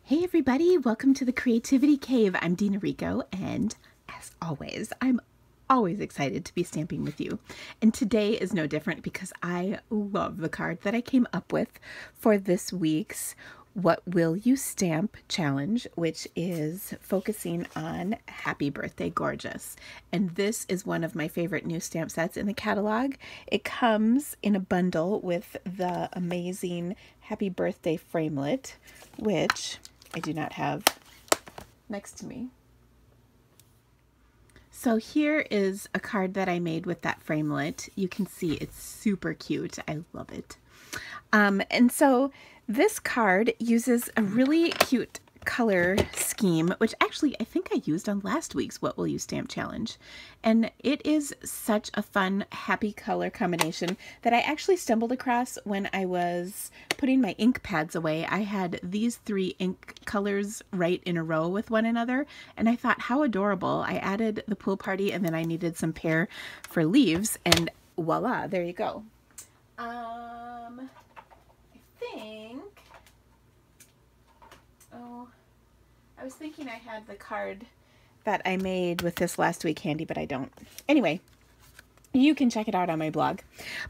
Hey everybody, welcome to the Creativity Cave. I'm Dina Rico, and as always, I'm always excited to be stamping with you. And today is no different because I love the card that I came up with for this week's What Will You Stamp challenge, which is focusing on Happy Birthday Gorgeous. And this is one of my favorite new stamp sets in the catalog. It comes in a bundle with the amazing Happy Birthday Framelit, which I do not have next to me. So here is a card that I made with that framelit. You can see it's super cute. I love it. And so this card uses a really cute color scheme, which actually I think I used on last week's What Will You Stamp challenge. And it is such a fun, happy color combination that I actually stumbled across when I was putting my ink pads away. I had these three ink colors right in a row with one another, and I thought, how adorable. I added the pool party, and then I needed some pear for leaves, and voila, there you go. I think, I was thinking I had the card that I made with this last week handy, but I don't. Anyway, you can check it out on my blog.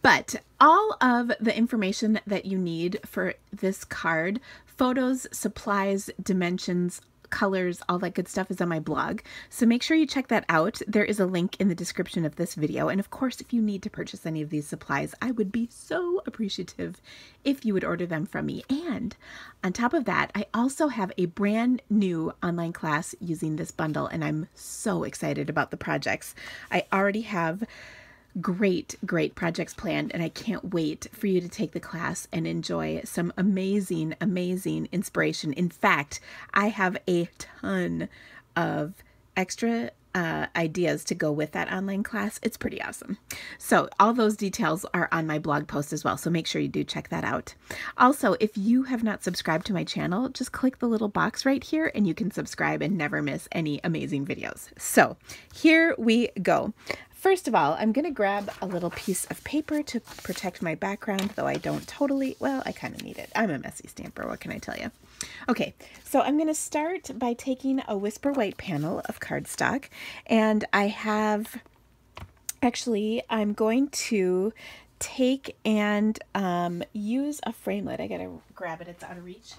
But all of the information that you need for this card, photos, supplies, dimensions, colors, all that good stuff is on my blog. So make sure you check that out. There is a link in the description of this video. And of course, if you need to purchase any of these supplies, I would be so appreciative if you would order them from me. And on top of that, I also have a brand new online class using this bundle, and I'm so excited about the projects. I already have great projects planned, and I can't wait for you to take the class and enjoy some amazing inspiration. In fact, I have a ton of extra ideas to go with that online class. It's pretty awesome. So all those details are on my blog post as well, so make sure you do check that out. Also, if you have not subscribed to my channel, just click the little box right here and you can subscribe and never miss any amazing videos. So here we go. First of all, I'm going to grab a little piece of paper to protect my background, though I don't totally, well, I kind of need it. I'm a messy stamper, what can I tell you? Okay, so I'm going to start by taking a Whisper White panel of cardstock, and I have, actually, I'm going to take and use a framelit. I got to grab it, it's out of reach.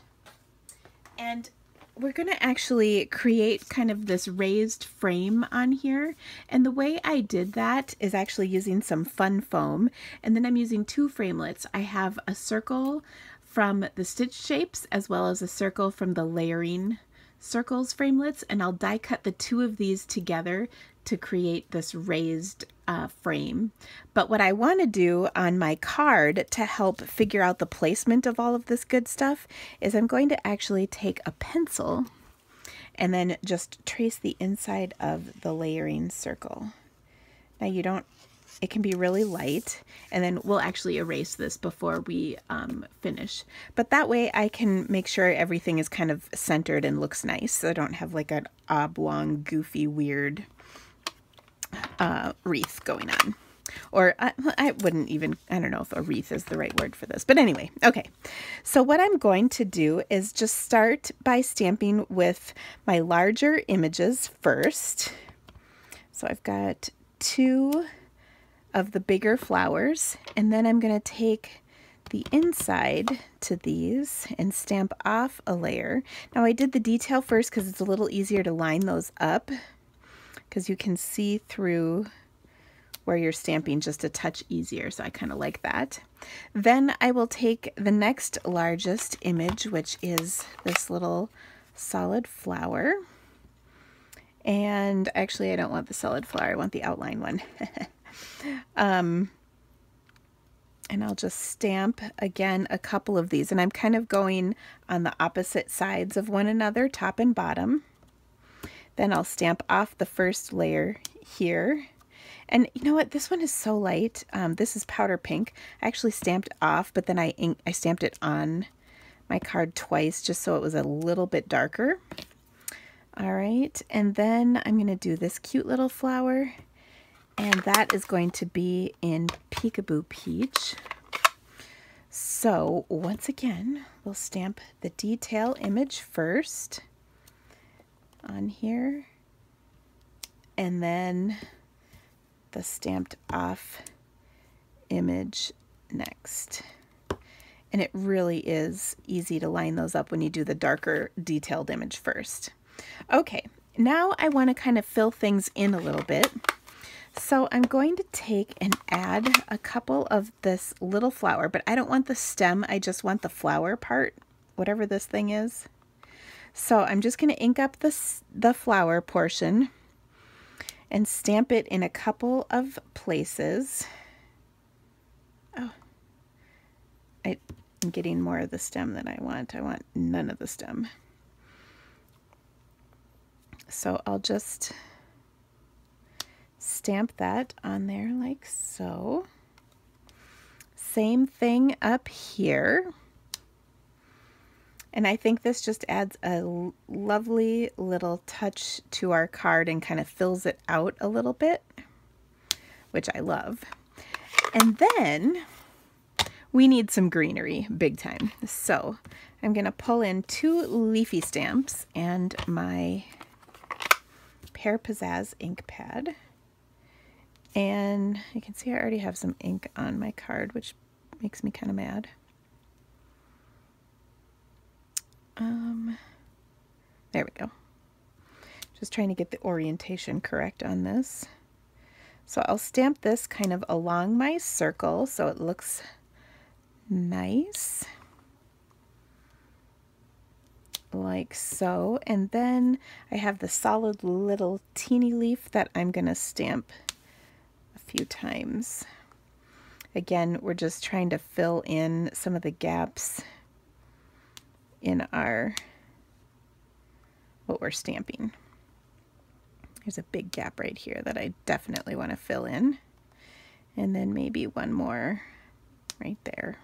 And we're going to actually create kind of this raised frame on here. And the way I did that is actually using some fun foam. And then I'm using two framelits. I have a circle from the Stitch Shapes as well as a circle from the Layering Circles framelits. And I'll die cut the two of these together to create this raised frame. But what I want to do on my card to help figure out the placement of all of this good stuff is I'm going to actually take a pencil and then just trace the inside of the layering circle. Now you don't, it can be really light, and then we'll actually erase this before we finish. But that way I can make sure everything is kind of centered and looks nice, so I don't have like an oblong, goofy, weird wreath going on. Or I wouldn't even, I don't know if a wreath is the right word for this, but anyway, okay. So what I'm going to do is just start by stamping with my larger images first. So I've got two of the bigger flowers, and then I'm going to take the inside to these and stamp off a layer. Now I did the detail first because it's a little easier to line those up, because you can see through where you're stamping just a touch easier, so I kind of like that. Then I will take the next largest image, which is this little solid flower. And actually I don't want the solid flower, I want the outline one. And I'll just stamp again a couple of these, and I'm kind of going on the opposite sides of one another, top and bottom. Then I'll stamp off the first layer here. And you know what? This one is so light. This is powder pink. I actually stamped off, but then I stamped it on my card twice just so it was a little bit darker. All right. And then I'm going to do this cute little flower. And that is going to be in Peekaboo Peach. So once again, we'll stamp the detail image first on here, and then the stamped off image next. And it really is easy to line those up when you do the darker detailed image first. Okay, now I want to kind of fill things in a little bit. So I'm going to take and add a couple of this little flower, but I don't want the stem, I just want the flower part, whatever this thing is. So I'm just going to ink up the flower portion and stamp it in a couple of places. Oh, I'm getting more of the stem than I want. I want none of the stem. So I'll just stamp that on there like so. Same thing up here. And I think this just adds a lovely little touch to our card and kind of fills it out a little bit, which I love. And then we need some greenery, big time. So I'm going to pull in 2 leafy stamps and my Pear Pizzazz ink pad. And you can see I already have some ink on my card, which makes me kind of mad. There we go. Just trying to get the orientation correct on this. So I'll stamp this kind of along my circle so it looks nice. Like so. And then I have the solid little teeny leaf that I'm going to stamp a few times. Again, we're just trying to fill in some of the gaps in our what we're stamping. There's a big gap right here that I definitely want to fill in. And then maybe one more right there.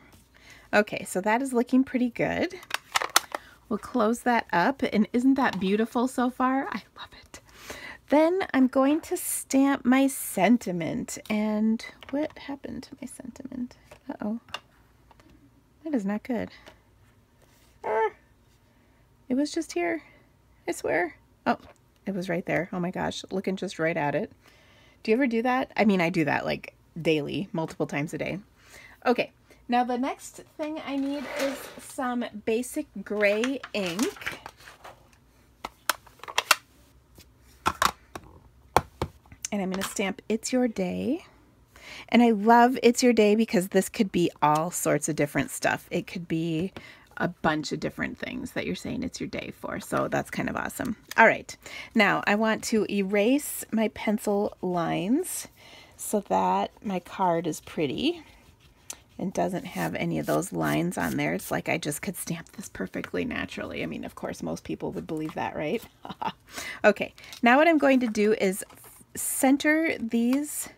Okay, so that is looking pretty good. We'll close that up, and isn't that beautiful so far? I love it. Then I'm going to stamp my sentiment. And what happened to my sentiment? Uh-oh. That is not good. It was just here, I swear. Oh, it was right there. Oh my gosh, looking just right at it. Do you ever do that? I mean, I do that like daily, multiple times a day. Okay, now the next thing I need is some basic gray ink. And I'm going to stamp It's Your Day. And I love It's Your Day because this could be all sorts of different stuff. It could be a bunch of different things that you're saying it's your day for. So that's kind of awesome. All right. Now I want to erase my pencil lines so that my card is pretty and doesn't have any of those lines on there. It's like I just could stamp this perfectly naturally. I mean, of course, most people would believe that, right? Okay. Now what I'm going to do is center these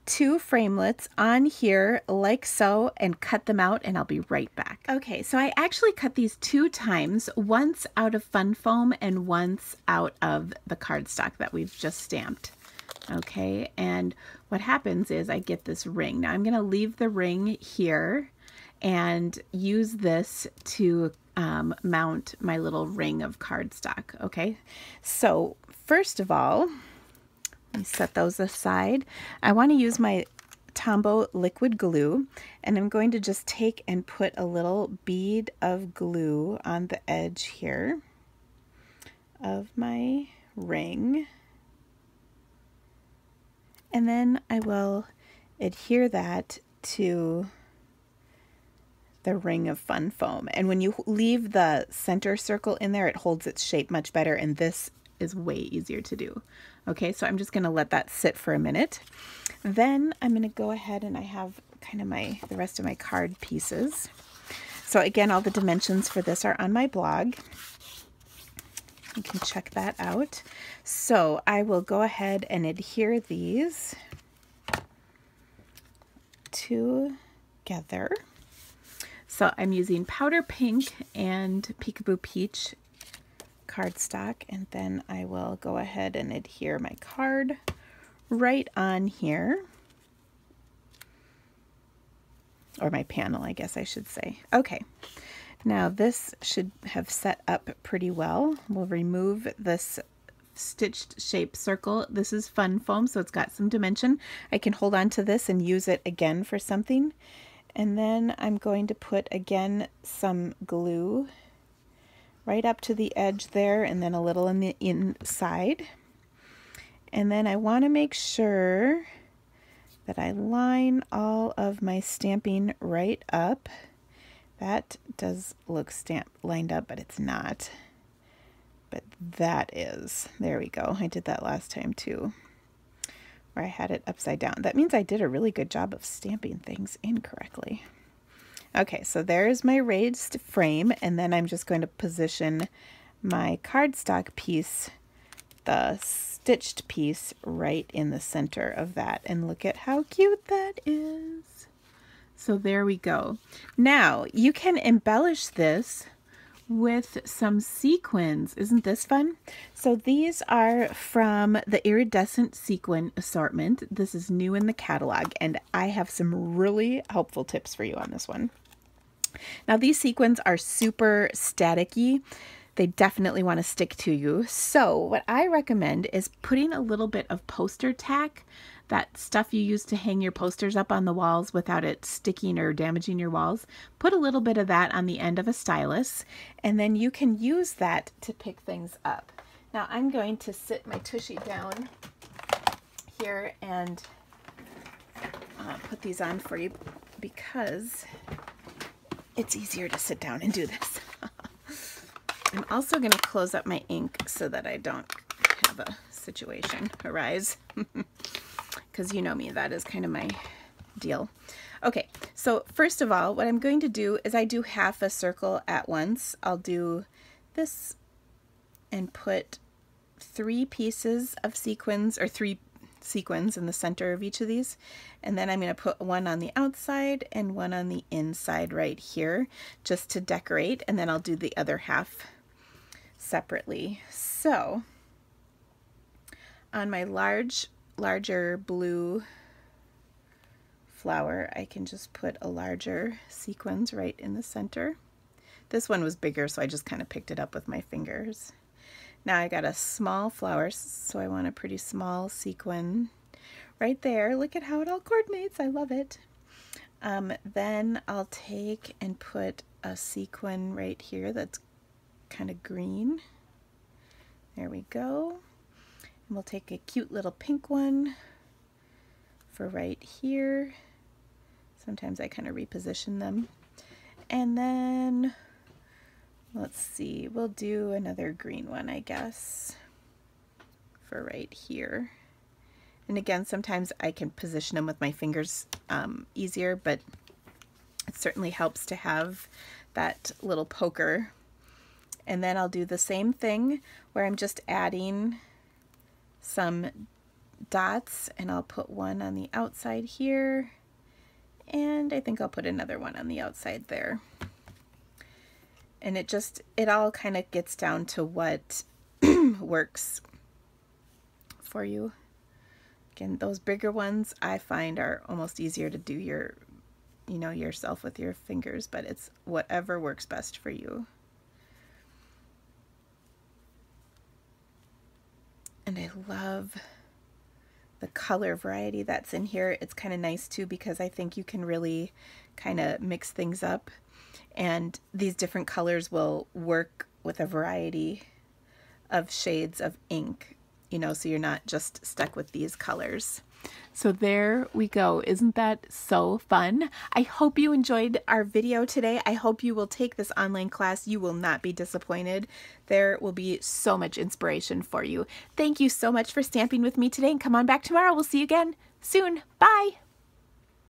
2 framelits on here like so and cut them out, and I'll be right back. Okay, so I actually cut these 2 times, once out of fun foam and once out of the cardstock that we've just stamped. Okay, and what happens is I get this ring. Now I'm going to leave the ring here and use this to mount my little ring of cardstock. Okay, so first of all, let me set those aside. I want to use my Tombow liquid glue, and I'm going to just take and put a little bead of glue on the edge here of my ring. And then I will adhere that to the ring of fun foam. And when you leave the center circle in there, it holds its shape much better, and this is way easier to do. Okay, so I'm just going to let that sit for a minute. Then I'm going to go ahead, and I have kind of the rest of my card pieces. So again, all the dimensions for this are on my blog. You can check that out. So I will go ahead and adhere these together. So I'm using powder pink and Peekaboo Peach cardstock, and then I will go ahead and adhere my card right on here. or my panel, I guess I should say. Okay, now this should have set up pretty well. We'll remove this stitched shape circle. This is fun foam, so it's got some dimension. I can hold on to this and use it again for something. And then I'm going to put again some glue right up to the edge there, and then a little in the inside. And then I want to make sure that I line all of my stamping right up. That does look lined up, but it's not. But that is. There we go. I did that last time too, where I had it upside down. That means I did a really good job of stamping things incorrectly. Okay, so there's my raised frame, and then I'm just going to position my cardstock piece, the stitched piece, right in the center of that. And look at how cute that is. So there we go. Now you can embellish this with some sequins. Isn't this fun? So these are from the iridescent sequin assortment. This is new in the catalog, and I have some really helpful tips for you on this one. Now these sequins are super staticky. They definitely want to stick to you. So what I recommend is putting a little bit of poster tack, that stuff you use to hang your posters up on the walls without it sticking or damaging your walls. Put a little bit of that on the end of a stylus, and then you can use that to pick things up. Now I'm going to sit my tushy down here and put these on for you because it's easier to sit down and do this. I'm also going to close up my ink so that I don't have a situation arise. Because you know me, that is kind of my deal. Okay, so first of all, what I'm going to do is I do half a circle at once. I'll do this and put 3 pieces of sequins, or 3 sequins in the center of each of these. And then I'm going to put one on the outside and one on the inside right here, just to decorate. And then I'll do the other half separately. So on my larger blue flower, I can just put a larger sequins right in the center. This one was bigger, so I just kind of picked it up with my fingers. Now I got a small flower, so I want a pretty small sequin right there. Look at how it all coordinates. I love it. Then I'll take and put a sequin right here that's kind of green. There we go. And we'll take a cute little pink one for right here. Sometimes I kind of reposition them. And then, let's see, we'll do another green one, I guess, for right here. And again, sometimes I can position them with my fingers easier, but it certainly helps to have that little poker. And then I'll do the same thing where I'm just adding some dots, and I'll put one on the outside here, and I think I'll put another one on the outside there. And it all kind of gets down to what works for you. Again, those bigger ones I find are almost easier to do yourself with your fingers, but it's whatever works best for you. And I love the color variety that's in here. It's kind of nice too, because I think you can really kind of mix things up, and these different colors will work with a variety of shades of ink, so you're not just stuck with these colors. So there we go. Isn't that so fun? I hope you enjoyed our video today. I hope you will take this online class. You will not be disappointed. There will be so much inspiration for you. Thank you so much for stamping with me today, and come on back tomorrow. We'll see you again soon. Bye.